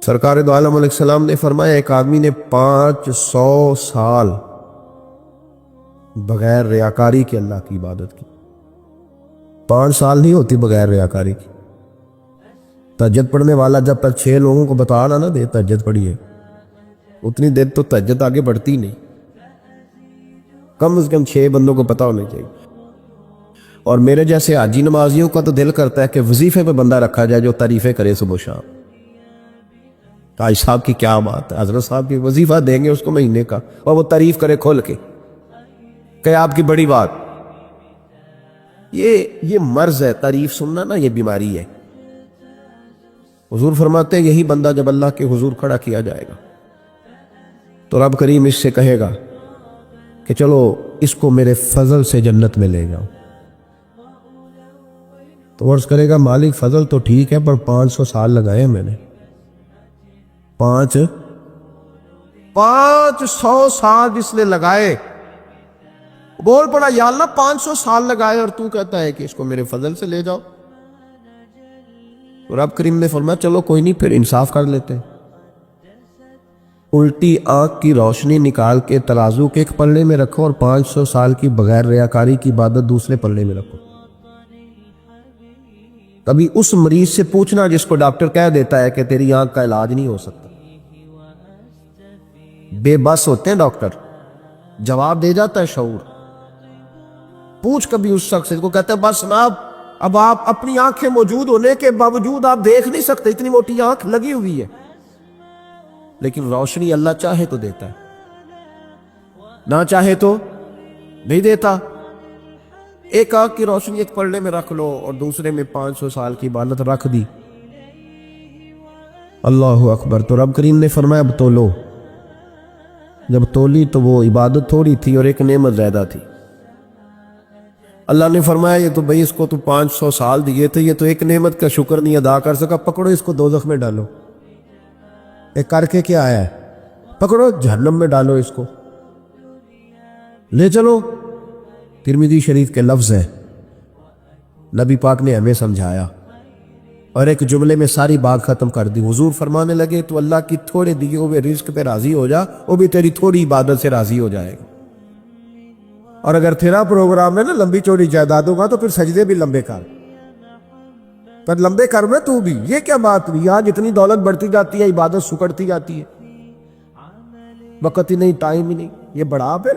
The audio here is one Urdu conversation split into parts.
سرکار دو عالم علیہ السلام نے فرمایا ایک آدمی نے 500 سال بغیر ریاکاری کے اللہ کی عبادت کی. 5 سال نہیں ہوتی بغیر ریاکاری کی. تہجد پڑھنے والا جب تک 6 لوگوں کو بتا نہ دے تہجد پڑھیے، اتنی دیر تو تہجد آگے بڑھتی نہیں. کم از کم 6 بندوں کو پتہ ہونا چاہیے. اور میرے جیسے حاجی نمازیوں کا تو دل کرتا ہے کہ وظیفے پہ بندہ رکھا جائے جو تعریفیں کرے صبح و شام. حاج صاحب کی کیا بات ہے، حضرت صاحب کی وظیفہ دیں گے اس کو مہینے کا، اور وہ تعریف کرے کھول کے کہ آپ کی بڑی بات. یہ مرض ہے، تعریف سننا نا یہ بیماری ہے. حضور فرماتے ہیں یہی بندہ جب اللہ کے حضور کھڑا کیا جائے گا تو رب کریم اس سے کہے گا کہ چلو اس کو میرے فضل سے جنت میں لے جاؤ. تو عرض کرے گا مالک فضل تو ٹھیک ہے پر 500 سال لگائے میں نے. 500 سال جس نے لگائے، بول پڑا یا اللہ 500 سال لگائے اور تو کہتا ہے کہ اس کو میرے فضل سے لے جاؤ. رب کریم نے فرمایا چلو کوئی نہیں، پھر انصاف کر لیتے. الٹی آنکھ کی روشنی نکال کے ترازو کے ایک پلڑے میں رکھو اور 500 سال کی بغیر ریاکاری کی عبادت دوسرے پلڑے میں رکھو. کبھی اس مریض سے پوچھنا جس کو ڈاکٹر کہہ دیتا ہے کہ تیری آنکھ کا علاج نہیں ہو سکتا. بے بس ہوتے ہیں ڈاکٹر، جواب دے جاتا ہے شعور. پوچھ کبھی اس شخص کو، کہتے ہیں بس جناب اب آپ اپنی آنکھیں موجود ہونے کے باوجود آپ دیکھ نہیں سکتے، اتنی موٹی آنکھ لگی ہوئی ہے. لیکن روشنی اللہ چاہے تو دیتا ہے، نہ چاہے تو نہیں دیتا. ایک آنکھ کی روشنی ایک پلڑے میں رکھ لو اور دوسرے میں 500 سال کی عبادت رکھ دی. اللہ اکبر. تو رب کریم نے فرمایا اب تولو. جب تولی تو وہ عبادت تھوڑی تھی اور ایک نعمت زیادہ تھی. اللہ نے فرمایا یہ تو بھئی اس کو تو 500 سال دیے تھے، یہ تو ایک نعمت کا شکر نہیں ادا کر سکا، پکڑو اس کو دوزخ میں ڈالو. ایک کر کے کیا آیا ہے، پکڑو جہنم میں ڈالو اس کو، لے چلو. ترمذی شریف کے لفظ ہے، نبی پاک نے ہمیں سمجھایا اور ایک جملے میں ساری بات ختم کر دی. حضور فرمانے لگے تو اللہ کی تھوڑے دیے ہوئے رزق پہ راضی ہو جا، وہ بھی تیری تھوڑی عبادت سے راضی ہو جائے گا. اور اگر تیرا پروگرام ہے نا لمبی چوڑی جائیدادوں کا تو پھر سجدے بھی لمبے کر، پر لمبے کر میں تو بھی. یہ کیا بات ہوئی، یہاں جتنی دولت بڑھتی جاتی ہے عبادت سکڑتی جاتی ہے، وقت ہی نہیں، ٹائم ہی نہیں. یہ بڑھا پھر.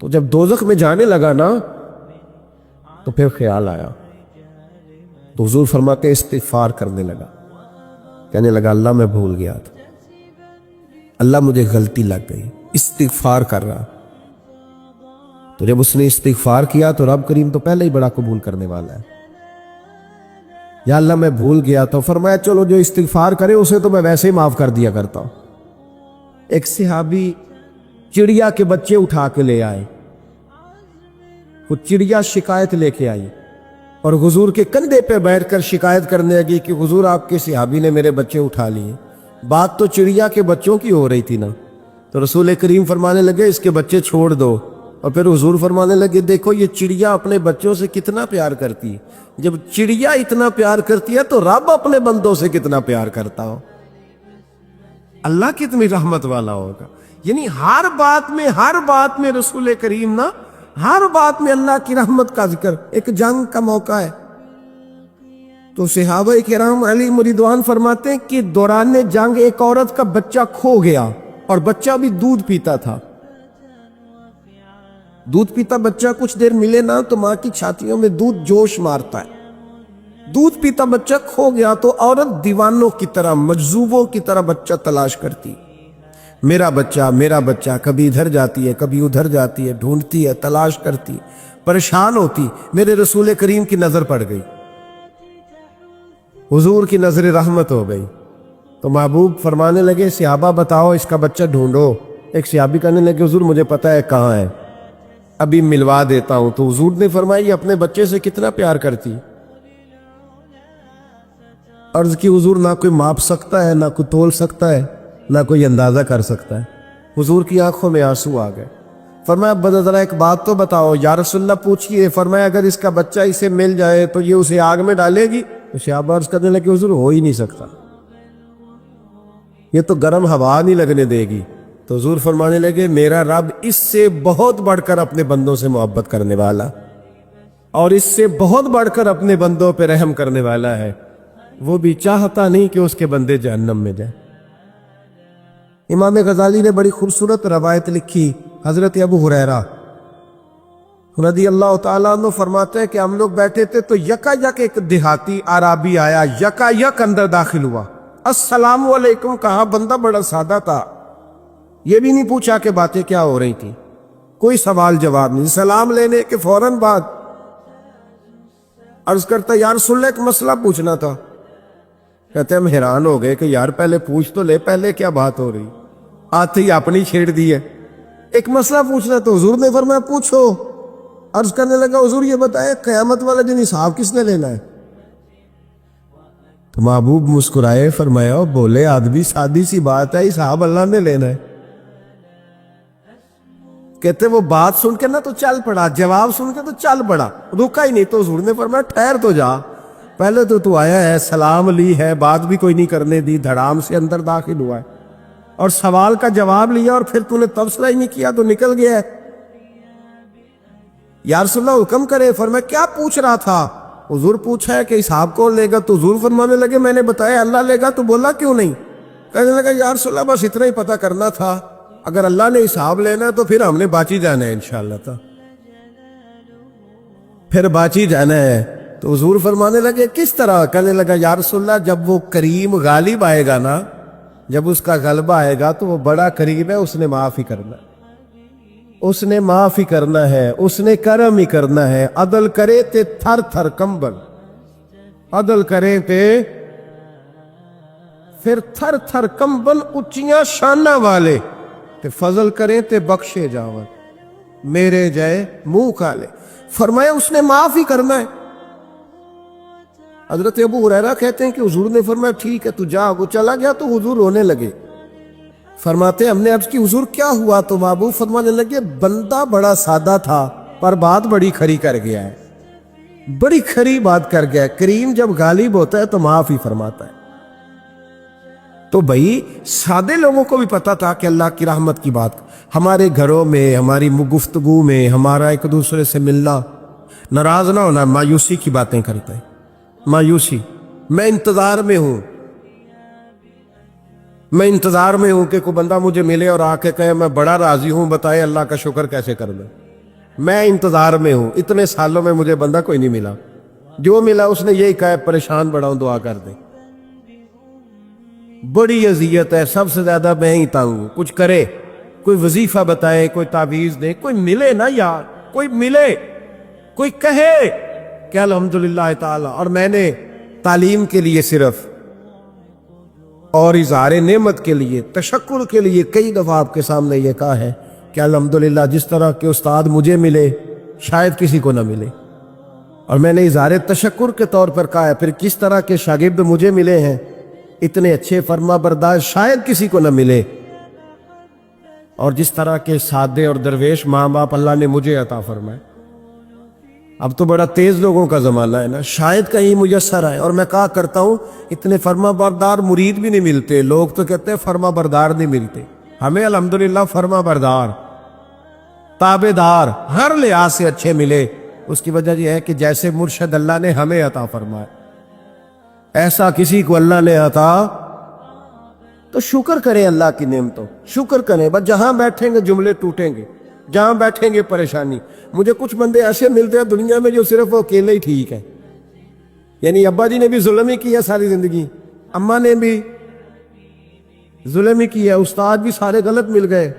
تو جب دوزخ میں جانے لگا نا تو پھر خیال آیا، تو حضور فرماتے استغفار کرنے لگا، کہنے لگا اللہ میں بھول گیا تھا، اللہ مجھے غلطی لگ گئی. استغفار کر رہا. تو جب اس نے استغفار کیا تو رب کریم تو پہلے ہی بڑا قبول کرنے والا ہے. یا اللہ میں بھول گیا. تو فرمایا چلو جو استغفار کرے اسے تو میں ویسے ہی معاف کر دیا کرتا ہوں. ایک صحابی چڑیا کے بچے اٹھا کے لے آئے. وہ چڑیا شکایت لے کے آئی اور حضور کے کندھے پہ بیٹھ کر شکایت کرنے لگی کہ حضور آپ کے صحابی نے میرے بچے اٹھا لیے. بات تو چڑیا کے بچوں کی ہو رہی تھی نا. تو رسول کریم فرمانے لگے اس کے بچے چھوڑ دو. اور پھر حضور فرمانے لگے دیکھو یہ چڑیا اپنے بچوں سے کتنا پیار کرتی ہے. جب چڑیا اتنا پیار کرتی ہے تو رب اپنے بندوں سے کتنا پیار کرتا ہو. اللہ کتنی رحمت والا ہوگا. یعنی ہر بات میں رسول کریم نا، ہر بات میں اللہ کی رحمت کا ذکر. ایک جنگ کا موقع ہے تو صحابہ کرام علیہ رضوان فرماتے ہیں کہ دوران جنگ ایک عورت کا بچہ کھو گیا اور بچہ بھی دودھ پیتا تھا. دودھ پیتا بچہ کچھ دیر ملے نا تو ماں کی چھاتیوں میں دودھ جوش مارتا ہے. دودھ پیتا بچہ کھو گیا تو عورت دیوانوں کی طرح، مجذوبوں کی طرح بچہ تلاش کرتی. میرا بچہ، کبھی ادھر جاتی ہے کبھی ادھر جاتی ہے، ڈھونڈتی ہے، تلاش کرتی، پریشان ہوتی. میرے رسول کریم کی نظر پڑ گئی، حضور کی نظر رحمت ہو گئی. تو محبوب فرمانے لگے صحابہ بتاؤ اس کا بچہ ڈھونڈو. ایک صحابی کہنے لگے حضور مجھے پتا ہے کہاں ہے، ابھی ملوا دیتا ہوں. تو حضور نے فرمایا یہ اپنے بچے سے کتنا پیار کرتی. عرض کی حضور نہ کوئی ماپ سکتا ہے، نہ کوئی تول سکتا ہے، نہ کوئی اندازہ کر سکتا ہے. حضور کی آنکھوں میں آنسو آ گئے. فرمایا اب ذرا ایک بات تو بتاؤ. یا رسول اللہ پوچھئے. فرمایا اگر اس کا بچہ اسے مل جائے تو یہ اسے آگ میں ڈالے گی. تو صحابہ عرض کرنے لگے حضور ہو ہی نہیں سکتا. یہ تو گرم ہوا نہیں لگنے دے گی. تو حضور فرمانے لگے میرا رب اس سے بہت بڑھ کر اپنے بندوں سے محبت کرنے والا اور اس سے بہت بڑھ کر اپنے بندوں پہ رحم کرنے والا ہے. وہ بھی چاہتا نہیں کہ اس کے بندے جہنم میں جائیں. امام غزالی نے بڑی خوبصورت روایت لکھی. حضرت ابو ہریرہ رضی اللہ تعالیٰ عنہ فرماتے ہیں کہ ہم لوگ بیٹھے تھے تو یکا یک ایک دیہاتی عرابی آیا, یکا یک اندر داخل ہوا. السلام علیکم کہا. بندہ بڑا سادہ تھا, یہ بھی نہیں پوچھا کہ باتیں کیا ہو رہی تھی, کوئی سوال جواب نہیں. سلام لینے کے فوراً بعد عرض کرتا یا رسول اللہ ایک مسئلہ پوچھنا تھا. کہتے ہم حیران ہو گئے کہ یار پہلے پوچھ تو لے, پہلے کیا بات ہو رہی, آتے ہی اپنی چھیڑ دی ہے. ایک مسئلہ پوچھنا تو حضور نے فرمایا پوچھو. عرض کرنے لگا حضور یہ بتائے قیامت والا دن حساب کس نے لینا ہے؟ تو محبوب مسکرائے, فرمایا بولے آدمی سادی سی بات ہے, حساب اللہ نے لینا ہے. کہتے وہ بات سن کے نا تو چل پڑا, جواب سن کے تو چل پڑا, رکا ہی نہیں. تو حضور نے فرمایا ٹھہر تو جا, پہلے تو آیا ہے, سلام لی ہے, بات بھی کوئی نہیں کرنے دی, دھڑام سے اندر داخل ہوا ہے اور سوال کا جواب لیا اور پھر تو نے تبصرہ ہی نہیں کیا تو نکل گیا ہے. یا رسول اللہ حکم کرے. فرمایا کیا پوچھ رہا تھا؟ حضور پوچھا ہے کہ حساب کون لے گا. تو حضور فرمانے لگے میں نے بتایا اللہ لے گا. تو بولا کیوں نہیں؟ کہنے لگا یا رسول اللہ بس اتنا ہی پتہ کرنا تھا, اگر اللہ نے حساب لینا ہے تو پھر ہم نے باچی جانا ہے انشاءاللہ. تھا پھر باچی جانا ہے. تو حضور فرمانے لگے کس طرح؟ کہنے لگا یا رسول اللہ جب وہ کریم غالب آئے گا نا, جب اس کا غلبہ آئے گا تو وہ بڑا کریم ہے, اس نے معاف ہی کرنا ہے, اس نے معاف ہی کرنا ہے, اس نے کرم ہی کرنا ہے. عدل کرے تے تھر تھر کمبل, عدل کرے تے پھر تھر تھر کمبل, اچیاں شانہ والے تے فضل کریں تے بخشے جاون, میرے جائے منہ کالے. فرمایا اس نے معاف ہی کرنا ہے. حضرت ابو ہریرہ کہتے ہیں کہ حضور نے فرمایا ٹھیک ہے تو جا. وہ چلا گیا تو حضور رونے لگے. فرماتے ہم نے عرض کی حضور کیا ہوا؟ تو محبوب فرمانے لگے بندہ بڑا سادہ تھا پر بات بڑی کھری کر گیا ہے, بڑی کھری بات کر گیا ہے. کریم جب غالب ہوتا ہے تو معاف ہی فرماتا ہے. تو بھائی سادے لوگوں کو بھی پتا تھا کہ اللہ کی رحمت کی بات ہمارے گھروں میں, ہماری گفتگو میں, ہمارا ایک دوسرے سے ملنا, ناراض نہ ہونا, مایوسی کی باتیں کرتے ہیں, مایوسی. میں انتظار میں ہوں, میں انتظار میں ہوں کہ کوئی بندہ مجھے ملے اور آ کے کہے میں بڑا راضی ہوں, بتائے اللہ کا شکر کیسے کر دیں. میں انتظار میں ہوں, اتنے سالوں میں مجھے بندہ کوئی نہیں ملا, جو ملا اس نے یہی کہا پریشان بڑا ہوں دعا کر دیں. بڑی اذیت ہے, سب سے زیادہ میں ہی تنگ ہوں. کچھ کرے, کوئی وظیفہ بتائے, کوئی تعویذ دے, کوئی ملے نا یار, کوئی ملے, کوئی کہے کہ الحمدللہ تعالی. اور میں نے تعلیم کے لیے صرف اور اظہار نعمت کے لیے, تشکر کے لیے کئی دفعہ آپ کے سامنے یہ کہا ہے کہ الحمدللہ جس طرح کے استاد مجھے ملے شاید کسی کو نہ ملے, اور میں نے اظہار تشکر کے طور پر کہا ہے پھر کس طرح کے شاگرد مجھے ملے ہیں اتنے اچھے فرما بردار شاید کسی کو نہ ملے, اور جس طرح کے سادے اور درویش ماں باپ اللہ نے مجھے عطا فرمائے. اب تو بڑا تیز لوگوں کا زمانہ ہے نا, شاید کہیں میسر آئے. اور میں کہا کرتا ہوں اتنے فرما بردار مرید بھی نہیں ملتے. لوگ تو کہتے ہیں فرما بردار نہیں ملتے, ہمیں الحمدللہ فرما بردار, تابع دار ہر لحاظ سے اچھے ملے. اس کی وجہ یہ ہے کہ جیسے مرشد اللہ نے ہمیں عطا فرمایا ایسا کسی کو اللہ نے عطا, تو شکر کریں اللہ کی نعمتوں, شکر کریں. بس جہاں بیٹھیں گے جملے ٹوٹیں گے, جہاں بیٹھیں گے پریشانی. مجھے کچھ بندے ایسے ملتے ہیں دنیا میں جو صرف وہ اکیلے ہی ٹھیک ہے, یعنی ابا جی نے بھی ظلم ہی کیا ساری زندگی, اماں نے بھی ظلم ہی کیا, استاد بھی سارے غلط مل گئے,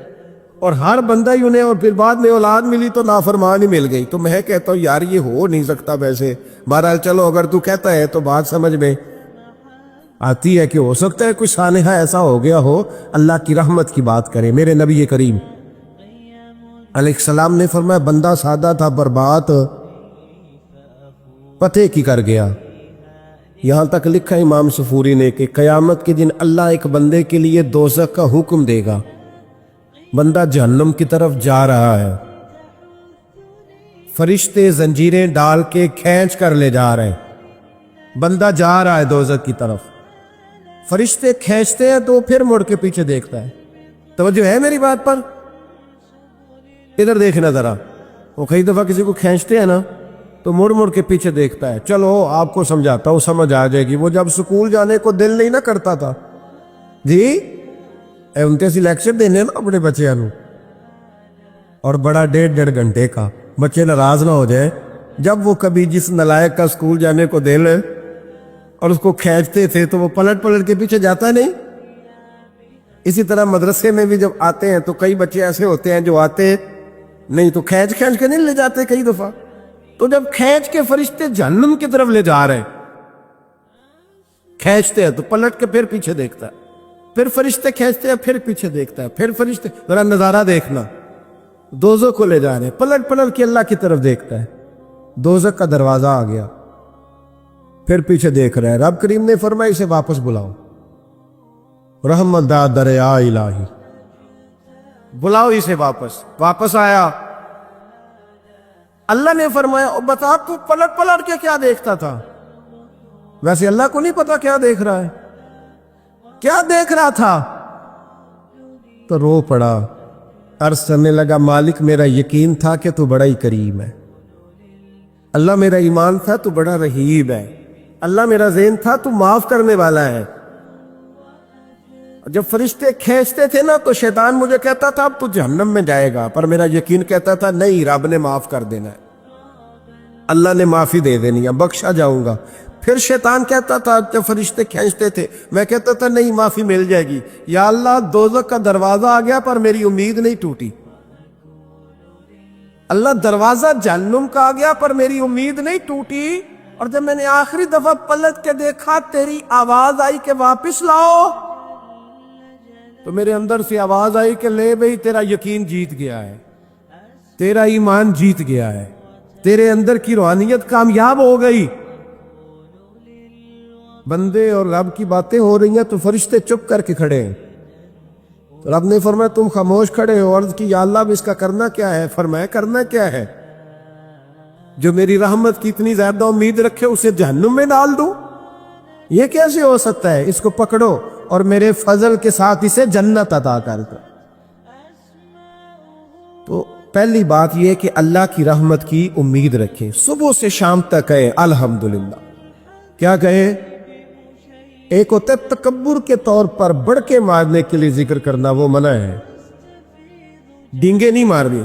اور ہر بندہ ہی انہیں, اور پھر بعد میں اولاد ملی تو نافرمان ہی مل گئی. تو میں کہتا ہوں یار یہ ہو نہیں سکتا ویسے. بہرحال چلو اگر تو کہتا ہے تو بات سمجھ میں آتی ہے کہ ہو سکتا ہے کوئی سانحہ ایسا ہو گیا ہو. اللہ کی رحمت کی بات کرے. میرے نبی کریم علیہ السلام نے فرمایا بندہ سادہ تھا پر بات پتے کی کر گیا. یہاں تک لکھا امام صفوری نے کہ قیامت کے دن اللہ ایک بندے کے لیے دوزخ کا حکم دے گا. بندہ جہنم کی طرف جا رہا ہے, فرشتے زنجیریں ڈال کے کھینچ کر لے جا رہے ہیں. بندہ جا رہا ہے دوزخ کی طرف, فرشتے کھینچتے ہیں تو پھر مڑ کے پیچھے دیکھتا ہے. توجہ ہے میری بات پر؟ ادھر دیکھنا ذرا. وہ کئی دفعہ کسی کو کھینچتے ہیں نا تو مڑ مڑ کے پیچھے دیکھتا ہے. چلو آپ کو سمجھاتا ہوں, سمجھ آ جائے گی. وہ جب سکول جانے کو دل نہیں نہ کرتا تھا جی, انتے سی لیکچر دینے نا اپنے بچیاں نو, اور بڑا 1.5 گھنٹے کا, بچے ناراض نہ ہو جائے. جب وہ کبھی جس نلائق کا سکول جانے کو دل ہے اور اس کو کھینچتے تھے تو وہ پلٹ پلٹ کے پیچھے جاتا نہیں. اسی طرح مدرسے میں بھی جب آتے ہیں تو کئی بچے ایسے ہوتے ہیں جو آتے نہیں تو کھینچ کھینچ کے نہیں لے جاتے کئی دفعہ. تو جب کھینچ کے فرشتے جہنم کی طرف لے جا رہے ہیں, کھینچتے ہیں تو پلٹ کے پھر پیچھے دیکھتا ہے, پھر فرشتے کھینچتے ہیں پھر پیچھے دیکھتا ہے, پھر فرشتے. ذرا نظارہ دیکھنا, دوزخ کو لے جا رہے ہیں, پلٹ پلٹ کے اللہ کی طرف دیکھتا ہے. دوزخ کا دروازہ آ گیا, پھر پیچھے دیکھ رہا ہے. رب کریم نے فرمایا اسے واپس بلاؤ, رحمت دا دریا الہی, بلاؤ اسے واپس. واپس آیا. اللہ نے فرمایا بتا تو پلٹ پلٹ کے کیا دیکھتا تھا؟ ویسے اللہ کو نہیں پتا کیا دیکھ رہا ہے, کیا دیکھ رہا تھا. تو رو پڑا, عرض کرنے لگا مالک میرا یقین تھا کہ تو بڑا ہی کریم ہے, اللہ میرا ایمان تھا تو بڑا رحیم ہے, اللہ میرا ذہن تھا تو معاف کرنے والا ہے. جب فرشتے کھینچتے تھے نا تو شیطان مجھے کہتا تھا اب تو جہنم میں جائے گا, پر میرا یقین کہتا تھا نہیں رب نے معاف کر دینا ہے, اللہ نے معافی دے دینی ہے, بخشا جاؤں گا. پھر شیطان کہتا تھا جب فرشتے کھینچتے تھے, میں کہتا تھا نہیں معافی مل جائے گی. یا اللہ دوزخ کا دروازہ آ گیا پر میری امید نہیں ٹوٹی. اللہ دروازہ جہنم کا آ گیا پر میری امید نہیں ٹوٹی. اور جب میں نے آخری دفعہ پلٹ کے دیکھا تیری آواز آئی کہ واپس لاؤ, تو میرے اندر سے آواز آئی کہ لے بھئی تیرا یقین جیت گیا ہے, تیرا ایمان جیت گیا ہے, تیرے اندر کی روحانیت کامیاب ہو گئی. بندے اور رب کی باتیں ہو رہی ہیں تو فرشتے چپ کر کے کھڑے ہیں. تو رب نے فرمایا تم خاموش کھڑے ہو. عرض کی یا اللہ اب اس کا کرنا کیا ہے؟ فرمایا کرنا کیا ہے, جو میری رحمت کی اتنی زیادہ امید رکھے اسے جہنم میں ڈال دوں؟ یہ کیسے ہو سکتا ہے؟ اس کو پکڑو اور میرے فضل کے ساتھ اسے جنت عطا کر دو. تو پہلی بات یہ کہ اللہ کی رحمت کی امید رکھیں. صبح سے شام تک کہے الحمدللہ. کیا کہے؟ ایک ہوتا ہے تکبر کے طور پر بڑھ کے مارنے کے لیے ذکر کرنا, وہ منع ہے. ڈینگے نہیں مارنے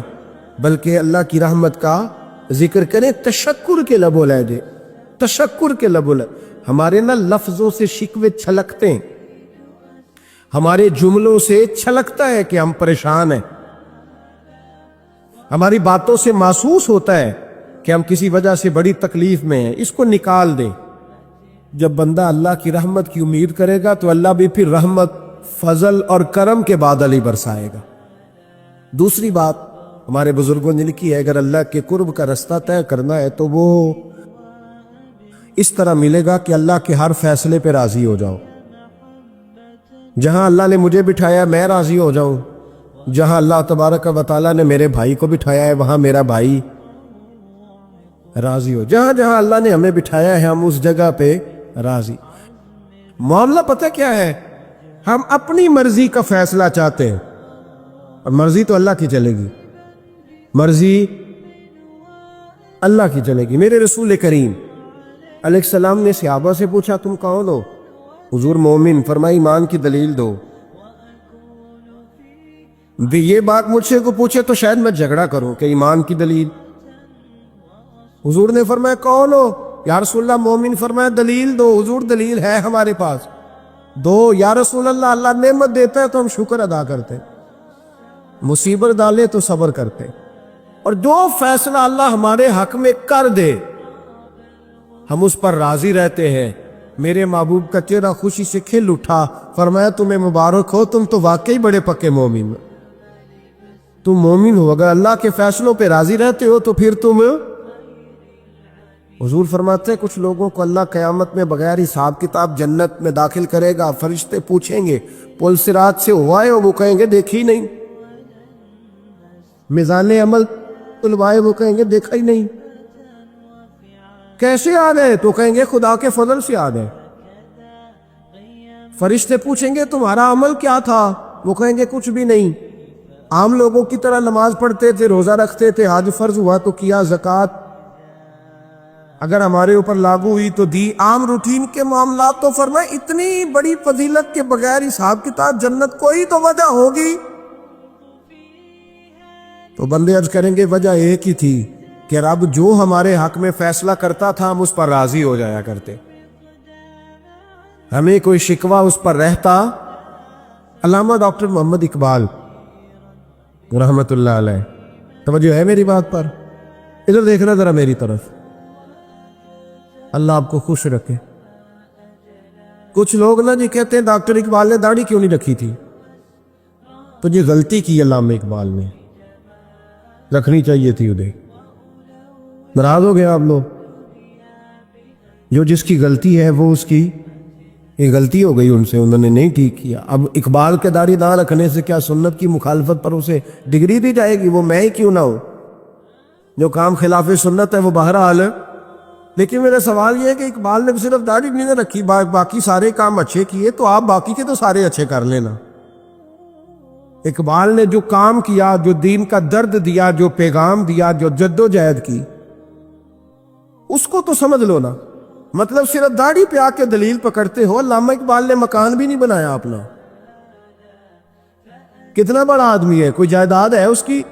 بلکہ اللہ کی رحمت کا ذکر کریں تشکر کے لب و لہجے, تشکر کے لب و لہجے. ہمارے نا لفظوں سے شکوے چھلکتے ہیں, ہمارے جملوں سے چھلکتا ہے کہ ہم پریشان ہیں, ہماری باتوں سے محسوس ہوتا ہے کہ ہم کسی وجہ سے بڑی تکلیف میں ہیں. اس کو نکال دیں. جب بندہ اللہ کی رحمت کی امید کرے گا تو اللہ بھی پھر رحمت, فضل اور کرم کے بادل ہی برسائے گا. دوسری بات ہمارے بزرگوں نے لکھی ہے, اگر اللہ کے قرب کا رستہ طے کرنا ہے تو وہ اس طرح ملے گا کہ اللہ کے ہر فیصلے پہ راضی ہو جاؤ. جہاں اللہ نے مجھے بٹھایا میں راضی ہو جاؤں, جہاں اللہ تبارک و تعالیٰ نے میرے بھائی کو بٹھایا ہے وہاں میرا بھائی راضی ہو. جہاں جہاں اللہ نے ہمیں بٹھایا ہے ہم اس جگہ پہ راضی. معاملہ پتہ کیا ہے, ہم اپنی مرضی کا فیصلہ چاہتے ہیں اور مرضی تو اللہ کی چلے گی, مرضی اللہ کی چلے گی. میرے رسول کریم علیہ السلام نے صحابہ سے پوچھا تم کون ہو؟ حضور مومن. فرمایا ایمان کی دلیل دو. بھی یہ بات مجھ سے کو پوچھے تو شاید میں جھگڑا کروں کہ ایمان کی دلیل. حضور نے فرمایا کون ہو؟ یا رسول اللہ مومن. فرمایا دلیل دو. حضور دلیل ہے ہمارے پاس. دو. یا رسول اللہ اللہ نعمت دیتا ہے تو ہم شکر ادا کرتے, مصیبت ڈالے تو صبر کرتے, اور جو فیصلہ اللہ ہمارے حق میں کر دے ہم اس پر راضی رہتے ہیں. میرے محبوب کا چہرہ خوشی سے کھل اٹھا. فرمایا تمہیں مبارک ہو, تم تو واقعی بڑے پکے مومن ہو. تم مومن ہو, اگر اللہ کے فیصلوں پہ راضی رہتے ہو تو پھر تم. حضور فرماتے ہیں کچھ لوگوں کو اللہ قیامت میں بغیر حساب کتاب جنت میں داخل کرے گا. فرشتے پوچھیں گے پل صراط سے ہوا ہے؟ وہ کہیں گے دیکھی نہیں. میزان عمل تلوائے؟ وہ کہیں گے دیکھا ہی نہیں. کیسے آ گئے؟ تو کہیں گے خدا کے فضل سے آ گئے. فرشتے پوچھیں گے تمہارا عمل کیا تھا؟ وہ کہیں گے کچھ بھی نہیں، عام لوگوں کی طرح نماز پڑھتے تھے، روزہ رکھتے تھے، حج فرض ہوا تو کیا، زکوٰۃ اگر ہمارے اوپر لاگو ہوئی تو دی، عام روٹین کے معاملات۔ تو فرمائے اتنی بڑی فضیلت کے بغیر حساب کتاب جنت کوئی تو وجہ ہوگی۔ تو بندے عرض کریں گے وجہ ایک ہی تھی کہ رب جو ہمارے حق میں فیصلہ کرتا تھا ہم اس پر راضی ہو جایا کرتے، ہمیں کوئی شکوہ اس پر رہتا۔ علامہ ڈاکٹر محمد اقبال رحمت اللہ علیہ، توجہ ہے میری بات پر؟ ادھر دیکھنا ذرا میری طرف، اللہ آپ کو خوش رکھے۔ کچھ لوگ نا جی کہتے ہیں ڈاکٹر اقبال نے داڑھی کیوں نہیں رکھی تھی؟ تو یہ غلطی کی علامہ اقبال نے، رکھنی چاہیے تھی انہیں۔ ناراض ہو گئے آپ لوگ؟ جو جس کی غلطی ہے وہ اس کی یہ غلطی ہو گئی ان سے، انہوں نے نہیں ٹھیک کیا۔ اب اقبال کے داڑھی نہ رکھنے سے کیا سنت کی مخالفت پر اسے ڈگری دی جائے گی؟ وہ میں ہی کیوں نہ ہوں، جو کام خلاف سنت ہے وہ بہرحال ہے۔ لیکن میرا سوال یہ ہے کہ اقبال نے صرف داڑھی نہیں رکھی، باقی سارے کام اچھے کیے، تو آپ باقی کے تو سارے اچھے کر لینا۔ اقبال نے جو کام کیا، جو دین کا درد دیا، جو پیغام دیا، جو جد و جہد کی، اس کو تو سمجھ لو نا۔ مطلب صرف داڑھی پہ آ کے دلیل پکڑتے ہو۔ علامہ اقبال نے مکان بھی نہیں بنایا اپنا، کتنا بڑا آدمی ہے، کوئی جائیداد ہے اس کی؟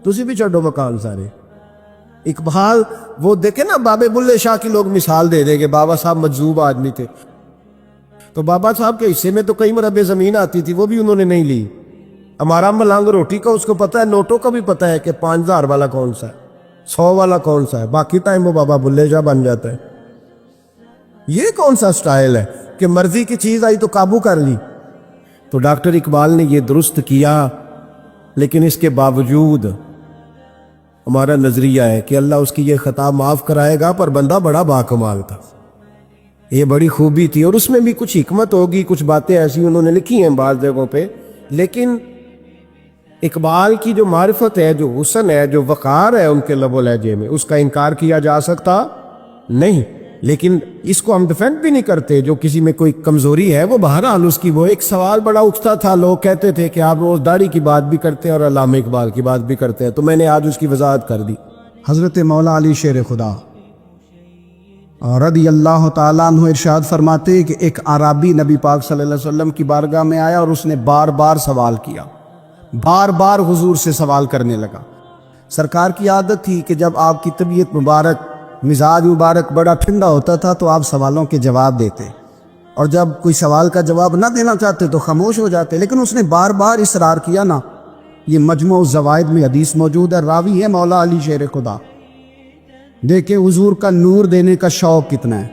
تسی بھی چھڈو مکان سارے۔ اقبال وہ دیکھیں نا، بابے بلے شاہ کی لوگ مثال دے دیں کہ بابا صاحب مجذوب آدمی تھے، تو بابا صاحب کے حصے میں تو کئی مربع زمین آتی تھی، وہ بھی انہوں نے نہیں لی۔ ہمارا ملانگ روٹی کا اس کو پتہ ہے، نوٹوں کا بھی پتہ ہے کہ 5000 والا کون سا ہے، 100 والا کون سا ہے، باقی ٹائم وہ بابا بلے شاہ بن جاتا ہے۔ یہ کون سا سٹائل ہے کہ مرضی کی چیز آئی تو قابو کر لی؟ تو ڈاکٹر اقبال نے یہ درست کیا، لیکن اس کے باوجود ہمارا نظریہ ہے کہ اللہ اس کی یہ خطا معاف کرائے گا، پر بندہ بڑا باکمال تھا، یہ بڑی خوبی تھی، اور اس میں بھی کچھ حکمت ہوگی، کچھ باتیں ایسی انہوں نے لکھی ہیں بعض جگہوں پہ۔ لیکن اقبال کی جو معرفت ہے، جو حسن ہے، جو وقار ہے ان کے لب و لہجے میں، اس کا انکار کیا جا سکتا نہیں۔ لیکن اس کو ہم ڈیفینڈ بھی نہیں کرتے، جو کسی میں کوئی کمزوری ہے وہ بہرحال اس کی۔ وہ ایک سوال بڑا اٹھتا تھا، لوگ کہتے تھے کہ آپ روز داڑھی کی بات بھی کرتے ہیں اور علامہ اقبال کی بات بھی کرتے ہیں، تو میں نے آج اس کی وضاحت کر دی۔ حضرت مولا علی شیر خدا رضی اللہ تعالیٰ عنہ ارشاد فرماتے ہیں کہ ایک اعرابی نبی پاک صلی اللہ علیہ وسلم کی بارگاہ میں آیا اور اس نے بار بار سوال کیا، بار بار حضور سے سوال کرنے لگا۔ سرکار کی عادت تھی کہ جب آپ کی طبیعت مبارک، مزاج مبارک بڑا ٹھنڈا ہوتا تھا تو آپ سوالوں کے جواب دیتے، اور جب کوئی سوال کا جواب نہ دینا چاہتے تو خاموش ہو جاتے۔ لیکن اس نے بار بار اصرار کیا نا۔ یہ مجموع الزوائد میں حدیث موجود ہے، راوی ہے مولا علی شیر خدا۔ دیکھیں حضور کا نور دینے کا شوق کتنا ہے۔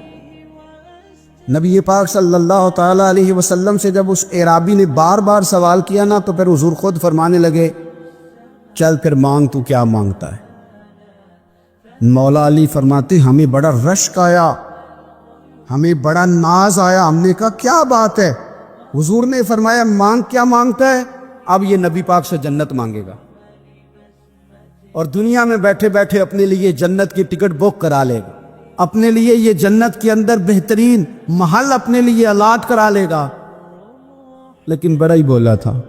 نبی پاک صلی اللہ تعالیٰ علیہ وسلم سے جب اس اعرابی نے بار بار سوال کیا نا، تو پھر حضور خود فرمانے لگے چل پھر مانگ، تو کیا مانگتا ہے؟ مولا علی فرماتے ہمیں بڑا رشک آیا، ہمیں بڑا ناز آیا، ہم نے کہا کیا بات ہے؟ حضور نے فرمایا مانگ، کیا مانگتا ہے؟ اب یہ نبی پاک سے جنت مانگے گا، اور دنیا میں بیٹھے بیٹھے اپنے لیے جنت کی ٹکٹ بک کرا لے گا، اپنے لیے یہ جنت کے اندر بہترین محل اپنے لیے الاٹ کرا لے گا۔ لیکن بڑا ہی بولا تھا۔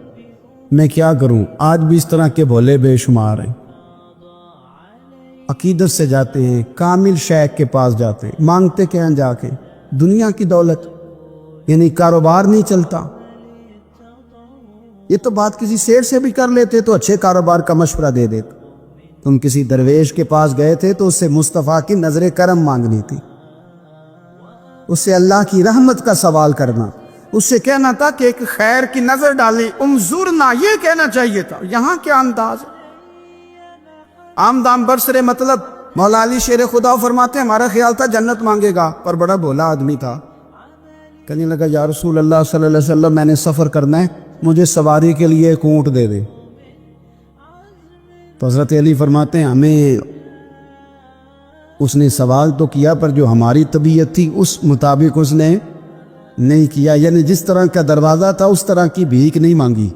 میں کیا کروں، آج بھی اس طرح کے بولے بے شمار ہیں۔ عقیدت سے جاتے ہیں، کامل شیخ کے پاس جاتے ہیں، مانگتے کہیں جا کے دنیا کی دولت، یعنی کاروبار نہیں چلتا۔ یہ تو بات کسی شیر سے بھی کر لیتے تو اچھے کاروبار کا مشورہ دے دیتے۔ تم کسی درویش کے پاس گئے تھے تو اس سے مصطفیٰ کی نظر کرم مانگنی تھی، اس سے اللہ کی رحمت کا سوال کرنا، اس سے کہنا تھا کہ ایک خیر کی نظر ڈالی، انظرنا، یہ کہنا چاہیے تھا۔ یہاں کیا انداز ہے، عام دام برسرے مطلب۔ مولا علی شیر خدا فرماتے ہیں ہمارا خیال تھا جنت مانگے گا، پر بڑا بھولا آدمی تھا۔ کہنے لگا یا رسول اللہ صلی اللہ علیہ وسلم میں نے سفر کرنا ہے، مجھے سواری کے لیے ایک اونٹ دے دے۔ تو حضرت علی فرماتے ہیں ہمیں اس نے سوال تو کیا، پر جو ہماری طبیعت تھی اس مطابق اس نے نہیں کیا، یعنی جس طرح کا دروازہ تھا اس طرح کی بھیک نہیں مانگی۔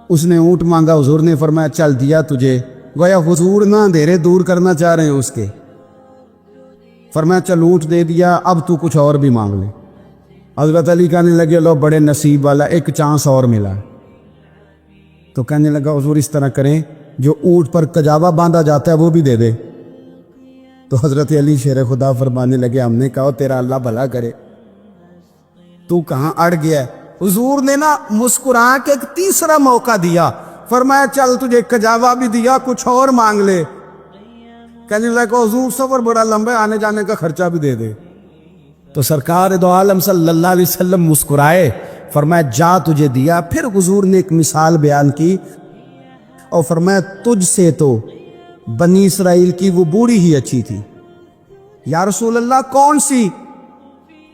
اس نے اونٹ مانگا، حضور نے فرمایا چل دیا تجھے، گویا حضور نہ اندھیرے دور کرنا چاہ رہے ہیں اس کے۔ فرمایا چل اونٹ دے دیا، اب تو کچھ اور بھی مانگ لے۔ حضرت علی کہنے لگے لو بڑے نصیب والا، ایک چانس اور ملا ہے۔ تو کہنے لگا حضور اس طرح کریں، جو اونٹ پر کجاوا باندھا جاتا ہے وہ بھی دے دے۔ تو حضرت علی شیر خدا فرمانے لگے ہم نے کہا تیرا اللہ بھلا کرے، تو کہاں اڑ گیا ہے؟ حضور نے نا مسکرا کے ایک تیسرا موقع دیا، فرمایا چل تجھے کجاوا بھی دیا، کچھ اور مانگ لے۔ کہنے لگا حضور سفر بڑا لمبا ہے، آنے جانے کا خرچہ بھی دے دے۔ تو سرکار دو عالم صلی اللہ علیہ وسلم مسکرائے، فرمایا جا تجھے دیا۔ پھر حضور نے ایک مثال بیان کی اور فرمایا تجھ سے تو بنی اسرائیل کی وہ بوڑھی ہی اچھی تھی۔ یا رسول اللہ کون سی؟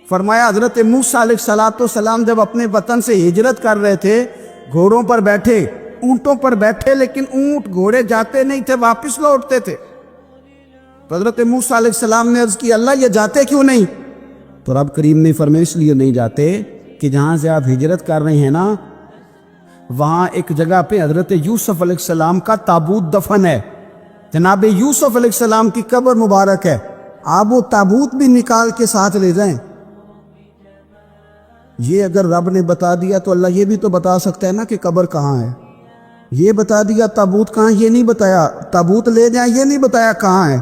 فرمایا حضرت موسیٰ علیہ السلام جب اپنے وطن سے ہجرت کر رہے تھے، گھوڑوں پر بیٹھے، اونٹوں پر بیٹھے، لیکن اونٹ گھوڑے جاتے نہیں تھے، واپس لوٹتے تھے۔ تو حضرت موسیٰ علیہ السلام نے عرض کی اللہ یہ جاتے کیوں نہیں؟ تو رب کریم نے فرمایا اس لیے نہیں جاتے کہ جہاں سے آپ ہجرت کر رہے ہیں نا، وہاں ایک جگہ پہ حضرت یوسف علیہ السلام کا تابوت دفن ہے، جناب یوسف علیہ السلام کی قبر مبارک ہے، آپ وہ تابوت بھی نکال کے ساتھ لے جائیں۔ یہ اگر رب نے بتا دیا تو اللہ یہ بھی تو بتا سکتا ہے نا کہ قبر کہاں ہے۔ یہ بتا دیا تابوت کہاں، یہ نہیں بتایا تابوت لے جائیں، یہ نہیں بتایا کہاں ہے۔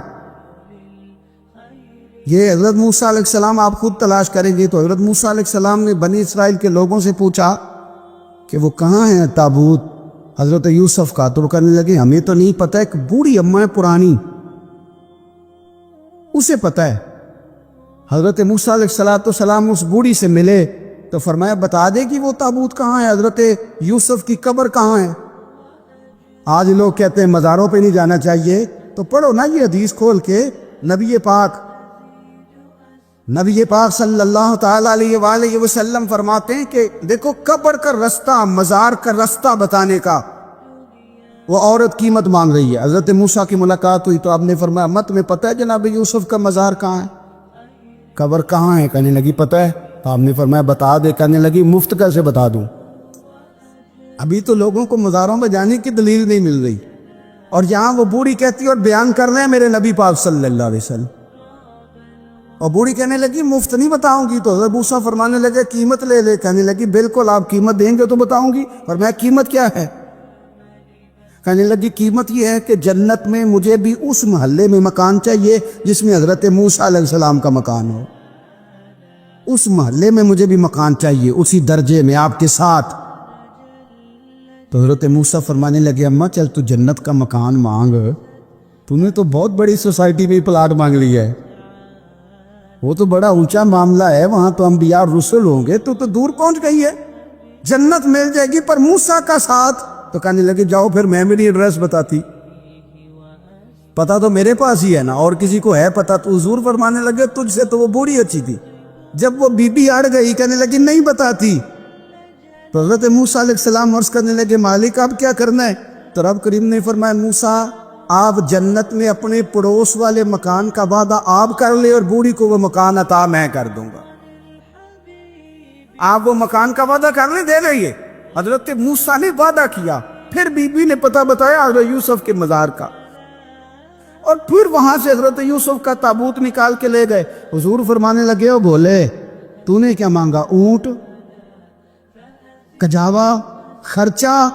یہ حضرت موسیٰ علیہ السلام آپ خود تلاش کریں گے تو حضرت موسیٰ علیہ السلام نے بنی اسرائیل کے لوگوں سے پوچھا کہ وہ کہاں ہے تابوت حضرت یوسف کا، تو وہ کہنے لگے ہمیں تو نہیں پتہ، ایک بوڑھی اماں ہے پرانی، اسے پتہ ہے۔ حضرت موسیٰ علیہ السلام اس بوڑھی سے ملے تو فرمایا بتا دے کہ وہ تابوت کہاں ہے، حضرت یوسف کی قبر کہاں ہے۔ آج لوگ کہتے ہیں مزاروں پہ نہیں جانا چاہیے، تو پڑھو نا یہ حدیث کھول کے، نبی پاک صلی اللہ تعالیٰ علیہ وآلہ وسلم فرماتے ہیں کہ دیکھو قبر کا رستہ، مزار کا رستہ بتانے کا وہ عورت قیمت مانگ رہی ہے۔ حضرت موسیٰ کی ملاقات ہوئی تو آپ نے فرمایا امت تمہیں پتہ ہے جناب یوسف کا مزار کہاں ہے، قبر کہاں ہے؟ کہنے لگی پتہ ہے۔ تو آپ نے فرمایا بتا دے۔ کہنے لگی مفت کیسے بتا دوں؟ ابھی تو لوگوں کو مزاروں میں جانے کی دلیل نہیں مل رہی، اور یہاں وہ بوڑھی کہتی ہے اور بیان کر رہے ہیں میرے نبی پاک صلی اللہ علیہ وسلم، اور بوڑھی کہنے لگی مفت نہیں بتاؤں گی۔ تو حضرت موسیٰ فرمانے لگے قیمت لے لے۔ کہنے لگی بالکل آپ قیمت دیں گے تو بتاؤں گی۔ اور میں قیمت کیا ہے؟ کہنے لگی قیمت یہ ہے کہ جنت میں مجھے بھی اس محلے میں مکان چاہیے جس میں حضرت موسیٰ علیہ السلام کا مکان ہو، اس محلے میں مجھے بھی مکان چاہیے، اسی درجے میں آپ کے ساتھ۔ تو حضرت موسیٰ فرمانے لگے اماں چل تو جنت کا مکان مانگ، تو نے تو بہت بڑی سوسائٹی میں پلاٹ مانگ لیا ہے، وہ تو بڑا اونچا معاملہ ہے، وہاں تو انبیاء رسل ہوں گے، تو دور پہنچ گئی ہے، جنت مل جائے گی پر موسیٰ کا ساتھ۔ تو کہنے لگے جاؤ پھر میں میری ایڈریس بتاتی، پتہ تو میرے پاس ہی ہے نا، اور کسی کو ہے پتہ؟ تو حضور فرمانے لگے تجھ سے تو وہ بوڑھی اچھی تھی۔ جب وہ بی بی اڑ گئی کہنے لگی نہیں بتاتی، تو حضرت موسیٰ علیہ السلام عرض کرنے لگے مالک اب کیا کرنا ہے؟ تو رب کریم نے فرمایا موسیٰ آپ جنت میں اپنے پڑوس والے مکان کا وعدہ آپ کر لے اور بوڑھی کو وہ مکان عطا میں کر دوں گا۔ آپ وہ مکان کا وعدہ کر لیں، دے دیں۔ حضرت موسیٰ نے وعدہ کیا، پھر بی بی نے پتہ بتایا حضرت یوسف کے مزار کا، اور پھر وہاں سے حضرت یوسف کا تابوت نکال کے لے گئے۔ حضور فرمانے لگے او بولے تو نے کیا مانگا؟ اونٹ، کجاوا، خرچہ؟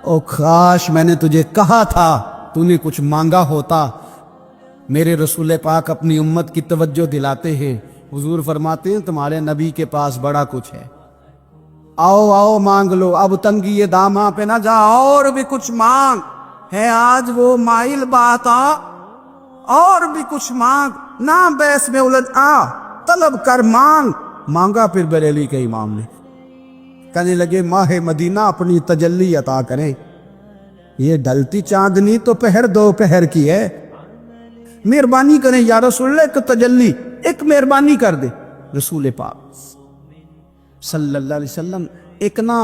او کاش میں نے تجھے کہا تھا تو نے کچھ مانگا ہوتا۔ میرے رسول پاک اپنی امت کی توجہ دلاتے ہیں، حضور فرماتے ہیں تمہارے نبی کے پاس بڑا کچھ ہے، آؤ آؤ مانگ لو، اب تنگی یہ داماں پہ نہ جا، اور بھی کچھ مانگ ہے آج وہ مائل بات آ، اور بھی کچھ مانگ، نہ بیس میں الجھ آ، طلب کر مانگ۔ مانگا پھر بریلی کے امام نے، کہنے لگے ماہ مدینہ اپنی تجلی عطا کریں، یہ ڈلتی چاندنی تو پہر دو پہر کی ہے، مہربانی کریں یا رسول اللہ، ایک تجلی، ایک مہربانی کر دے۔ رسول پاک صلی اللہ علیہ وسلم ایک نا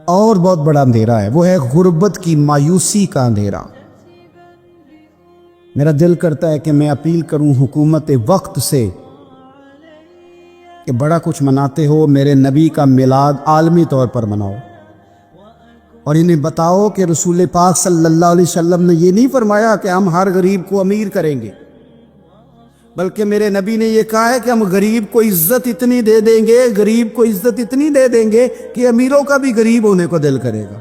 اور بہت بڑا اندھیرا ہے، وہ ہے غربت کی مایوسی کا اندھیرا۔ میرا دل کرتا ہے کہ میں اپیل کروں حکومت وقت سے کہ بڑا کچھ مناتے ہو، میرے نبی کا میلاد عالمی طور پر مناؤ، اور انہیں بتاؤ کہ رسول پاک صلی اللہ علیہ وسلم نے یہ نہیں فرمایا کہ ہم ہر غریب کو امیر کریں گے، بلکہ میرے نبی نے یہ کہا ہے کہ ہم غریب کو عزت اتنی دے دیں گے، غریب کو عزت اتنی دے دیں گے کہ امیروں کا بھی غریب ہونے کو دل کرے گا۔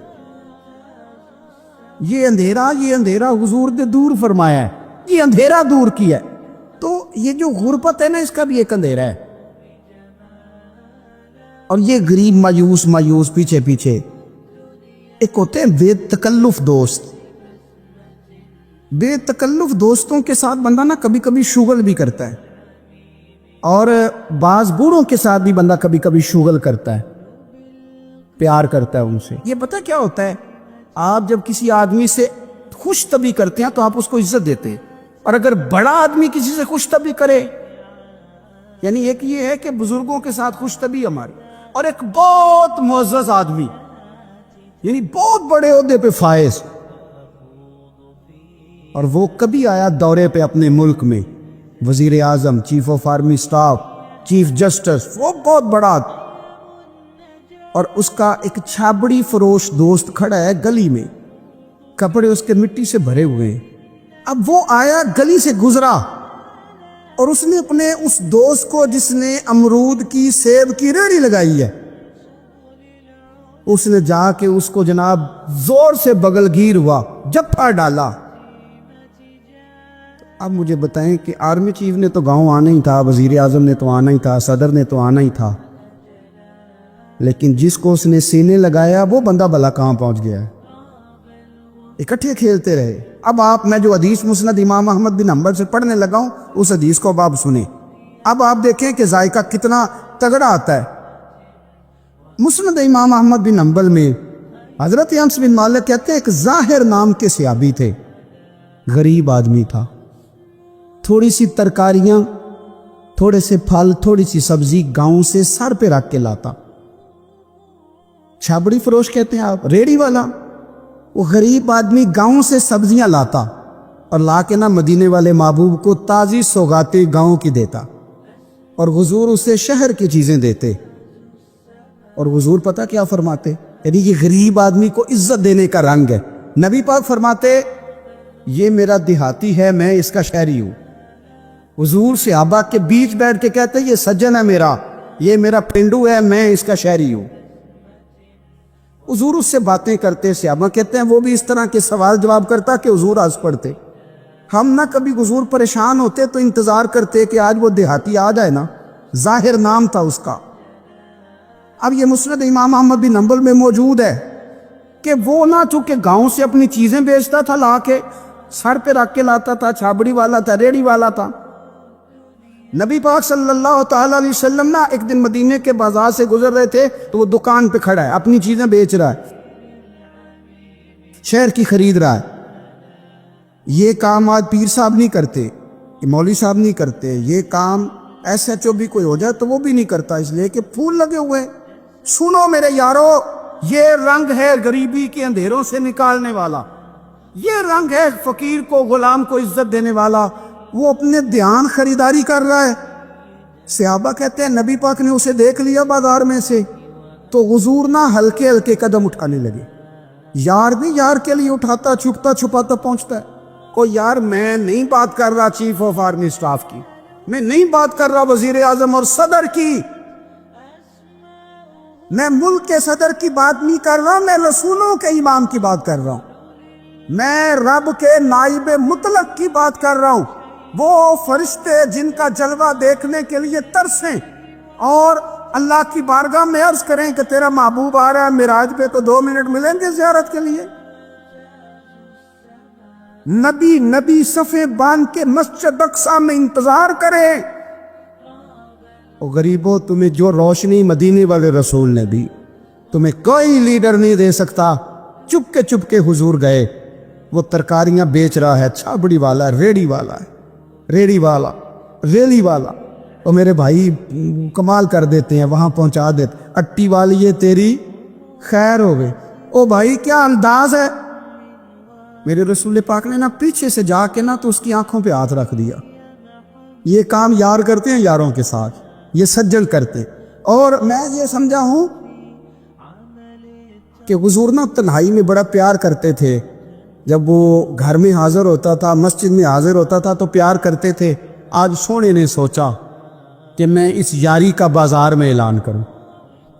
یہ اندھیرا حضور نے دور فرمایا ہے، یہ اندھیرا دور کیا ہے۔ تو یہ جو غربت ہے نا، اس کا بھی ایک اندھیرا ہے۔ اور یہ غریب مایوس پیچھے ایک ہوتے ہیں بے تکلف دوست۔ بے تکلف دوستوں کے ساتھ بندہ نا کبھی کبھی شغل بھی کرتا ہے، اور بعض بوڑھوں کے ساتھ بھی بندہ کبھی کبھی شغل کرتا ہے، پیار کرتا ہے ان سے۔ یہ پتہ کیا ہوتا ہے، آپ جب کسی آدمی سے خوش طبعی کرتے ہیں تو آپ اس کو عزت دیتے ہیں، اور اگر بڑا آدمی کسی سے خوش طبعی کرے، یعنی ایک یہ ہے کہ بزرگوں کے ساتھ خوش طبعی ہماری، اور ایک بہت معزز آدمی، یعنی بہت بڑے عہدے پہ فائز، اور وہ کبھی آیا دورے پہ اپنے ملک میں، وزیر اعظم، chief of army staff, chief justice, وہ بہت بڑا، اور اس کا ایک چھابڑی فروش دوست کھڑا ہے گلی میں، کپڑے اس کے مٹی سے بھرے ہوئے ہیں۔ اب وہ آیا، گلی سے گزرا، اور اس نے اپنے اس دوست کو جس نے امرود کی، سیب کی ریڑھی لگائی ہے، اس نے جا کے اس کو جناب زور سے بغل گیر ہوا، جھپڑ ڈالا۔ اب مجھے بتائیں کہ آرمی چیف نے تو گاؤں آنا ہی تھا، وزیر اعظم نے تو آنا ہی تھا، صدر نے تو آنا ہی تھا، لیکن جس کو اس نے سینے لگایا وہ بندہ بھلا کہاں پہنچ گیا ہے؟ اکٹھے کھیلتے رہے۔ اب میں جو حدیث مسند امام احمد بن حنبل سے پڑھنے لگا ہوں، اس حدیث کو اب آپ سنیں۔ اب آپ دیکھیں کہ ذائقہ کتنا تگڑا آتا ہے۔ مسند امام احمد بن حنبل میں حضرت انس بن مالک کہتے ہیں، ایک ظاہر نام کے صحابی تھے، غریب آدمی تھا، تھوڑی سی ترکاریاں، تھوڑے سے پھل، تھوڑی سی سبزی گاؤں سے سر پہ رکھ کے لاتا۔ چھابڑی فروش کہتے ہیں آپ، ریڑھی والا۔ وہ غریب آدمی گاؤں سے سبزیاں لاتا اور لا کے نا مدینے والے محبوب کو تازی سوغاتیں گاؤں کی دیتا، اور حضور اسے شہر کی چیزیں دیتے۔ اور حضور پتہ کیا فرماتے؟ یعنی یہ غریب آدمی کو عزت دینے کا رنگ ہے۔ نبی پاک فرماتے، یہ میرا دیہاتی ہے، میں اس کا شہری ہوں۔ حضور صحابہ کے بیچ بیٹھ کے کہتے، یہ سجن ہے میرا، یہ میرا پنڈو ہے، میں اس کا شہری ہوں۔ حضور اس سے باتیں کرتے، صحابہ کہتے ہیں وہ بھی اس طرح کے سوال جواب کرتا کہ حضور ہنس پڑتے۔ ہم نہ کبھی حضور پریشان ہوتے تو انتظار کرتے کہ آج وہ دیہاتی آ جائے نا، ظاہر نام تھا اس کا۔ اب یہ مسند امام احمد بن حنبل میں موجود ہے کہ وہ نہ چونکہ گاؤں سے اپنی چیزیں بیچتا تھا، لا کے سر پہ رکھ کے لاتا تھا، چھابڑی والا تھا، ریڑھی والا تھا۔ نبی پاک صلی اللہ تعالیٰ علیہ وسلم نا ایک دن مدینے کے بازار سے گزر رہے تھے، تو وہ دکان پہ کھڑا ہے، اپنی چیزیں بیچ رہا ہے، شہر کی خرید رہا ہے۔ یہ کام آج پیر صاحب نہیں کرتے، مولوی صاحب نہیں کرتے، یہ کام ایس ایچ او بھی کوئی ہو جائے تو وہ بھی نہیں کرتا، اس لیے کہ پھول لگے ہوئے۔ سنو میرے یارو، یہ رنگ ہے غریبی کے اندھیروں سے نکالنے والا، یہ رنگ ہے فقیر کو، غلام کو عزت دینے والا۔ وہ اپنے دھیان خریداری کر رہا ہے۔ صحابہ کہتے ہیں نبی پاک نے اسے دیکھ لیا بازار میں سے، تو حضور نہ ہلکے ہلکے قدم اٹھانے لگے۔ یار بھی یار کے لیے اٹھاتا، چھپتا چھپاتا پہنچتا ہے۔ کوئی یار میں نہیں بات کر رہا چیف آف آرمی سٹاف کی، میں نہیں بات کر رہا وزیر اعظم اور صدر کی، میں ملک کے صدر کی بات نہیں کر رہا، میں رسولوں کے امام کی بات کر رہا ہوں، میں رب کے نائب مطلق کی بات کر رہا ہوں۔ وہ فرشتے جن کا جلوہ دیکھنے کے لیے ترسیں اور اللہ کی بارگاہ میں عرض کریں کہ تیرا محبوب آ رہا ہے معراج پہ، تو 2 منٹ ملیں گے زیارت کے لیے؟ نبی صفے باندھ کے مسجد اقصی میں انتظار کریں۔ اور غریبوں، تمہیں جو روشنی مدینے والے رسول نے دی، تمہیں کوئی لیڈر نہیں دے سکتا۔ چپ کے حضور گئے، وہ ترکاریاں بیچ رہا ہے، چھابڑی والا، ریڑھی والا ہے، ریڑھی والا، ریلی والا، اور میرے بھائی کمال کر دیتے ہیں، وہاں پہنچا دیتے، اٹی والی یہ تیری خیر ہو گئی۔ او بھائی کیا انداز ہے! میرے رسول پاک نے نا پیچھے سے جا کے نا تو اس کی آنکھوں پہ ہاتھ رکھ دیا۔ یہ کام یار کرتے ہیں یاروں کے ساتھ، یہ سجن کرتے۔ اور میں یہ سمجھا ہوں کہ حضور نا تنہائی میں بڑا پیار کرتے تھے، جب وہ گھر میں حاضر ہوتا تھا، مسجد میں حاضر ہوتا تھا تو پیار کرتے تھے۔ آج سونے نے سوچا کہ میں اس یاری کا بازار میں اعلان کروں.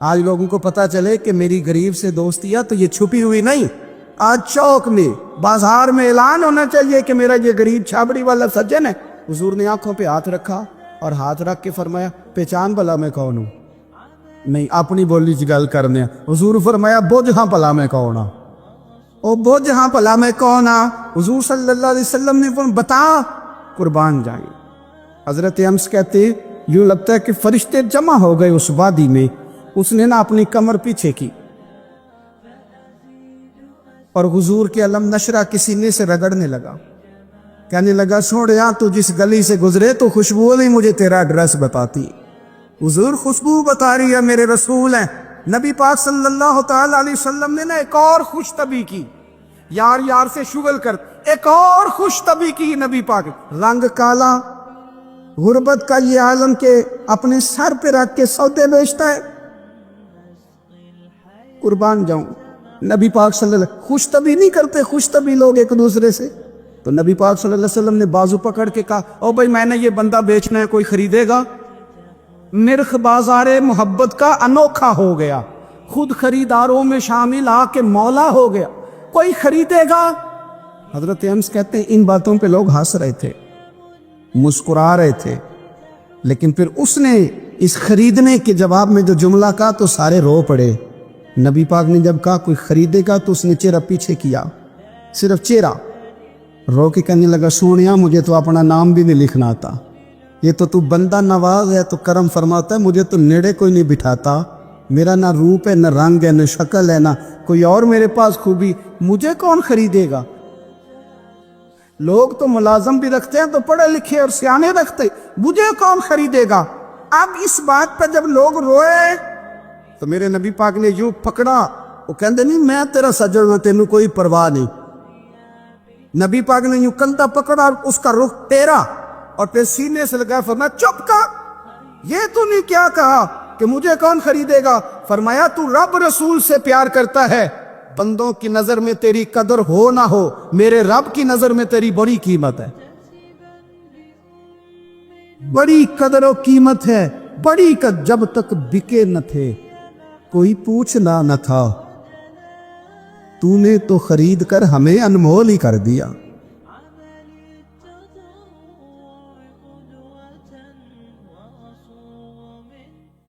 آج لوگوں کو پتہ چلے کہ میری غریب سے دوستیاں تو یہ چھپی ہوئی نہیں، آج چوک میں بازار میں اعلان ہونا چاہیے کہ میرا یہ غریب چھابڑی والا سجن ہے. حضور نے آنکھوں پہ ہاتھ رکھا اور ہاتھ رکھ کے فرمایا پہچان بھلا میں کون ہوں. نہیں اپنی بولی چ گل کرنے. حضور فرمایا بوجھ ہاں بھلا میں کون ہاں. او بوجھ ہاں بھلا میں کون ہاں. حضور صلی اللہ علیہ وسلم نے فرمایا بتا، قربان جائیں. حضرت امس کہتے یوں لگتا ہے کہ فرشتے جمع ہو گئے اس وادی میں. اس نے نا اپنی کمر پیچھے کی اور حضور کے علم نشرہ کے سینے سے رگڑنے لگا. کہنے لگا سوڑیا تو جس گلی سے گزرے تو خوشبو نہیں مجھے تیرا ایڈریس بتاتی. حضور خوشبو بتا رہی ہے میرے رسول ہیں. نبی پاک صلی اللہ تعالی علیہ وسلم نے نا ایک اور خوش طبی کی، یار یار سے شغل کر ایک اور خوش طبی کی. نبی پاک رنگ کالا، غربت کا یہ عالم کے اپنے سر پہ رکھ کے سودے بیچتا ہے. قربان جاؤں نبی پاک صلی اللہ علیہ وسلم خوش طبی نہیں کرتے خوش طبی لوگ ایک دوسرے سے. تو نبی پاک صلی اللہ علیہ وسلم نے بازو پکڑ کے کہا او بھائی میں نے یہ بندہ بیچنا ہے، کوئی خریدے گا؟ نرخ بازار محبت کا انوکھا ہو گیا، خود خریداروں میں شامل آ کے مولا ہو گیا، کوئی خریدے گا؟ حضرت امس کہتے ہیں ان باتوں پہ لوگ ہنس رہے تھے، مسکرا رہے تھے، لیکن پھر اس نے اس خریدنے کے جواب میں جو جملہ کہا تو سارے رو پڑے. نبی پاک نے جب کہا کوئی خریدے گا تو اس نے چہرہ پیچھے کیا، صرف چہرہ، رو کے کہنے لگا سونیا مجھے تو اپنا نام بھی نہیں لکھنا آتا. یہ تو بندہ نواز ہے تو کرم فرماتا ہے، مجھے تو نیڑے کوئی نہیں بٹھاتا. میرا نہ روپ ہے، نہ رنگ ہے، نہ شکل ہے، نہ کوئی اور میرے پاس خوبی، مجھے کون خریدے گا؟ لوگ تو ملازم بھی رکھتے ہیں تو پڑھے لکھے اور سیانے رکھتے، مجھے کون خریدے گا؟ اب اس بات پہ جب لوگ روئے تو میرے نبی پاک نے یوں پکڑا، وہ کہندے نہیں میں تیرا سجن ہوں، تینوں کوئی پرواہ نہیں. نبی پاک نے یوں کندھا پکڑا اور اس کا رخ ٹیرا اور پھر سینے سے لگا، فرمایا چپ کر، یہ تو نہیں کیا کہا کہ مجھے کون خریدے گا؟ فرمایا تو رب رسول سے پیار کرتا ہے، بندوں کی نظر میں تیری قدر ہو نہ ہو، میرے رب کی نظر میں تیری بڑی قیمت ہے، بڑی قدر و قیمت ہے، بڑی قدر. جب تک بکے نہ تھے کوئی پوچھنا نہ تھا، تو نے تو خرید کر ہمیں انمول ہی کر دیا.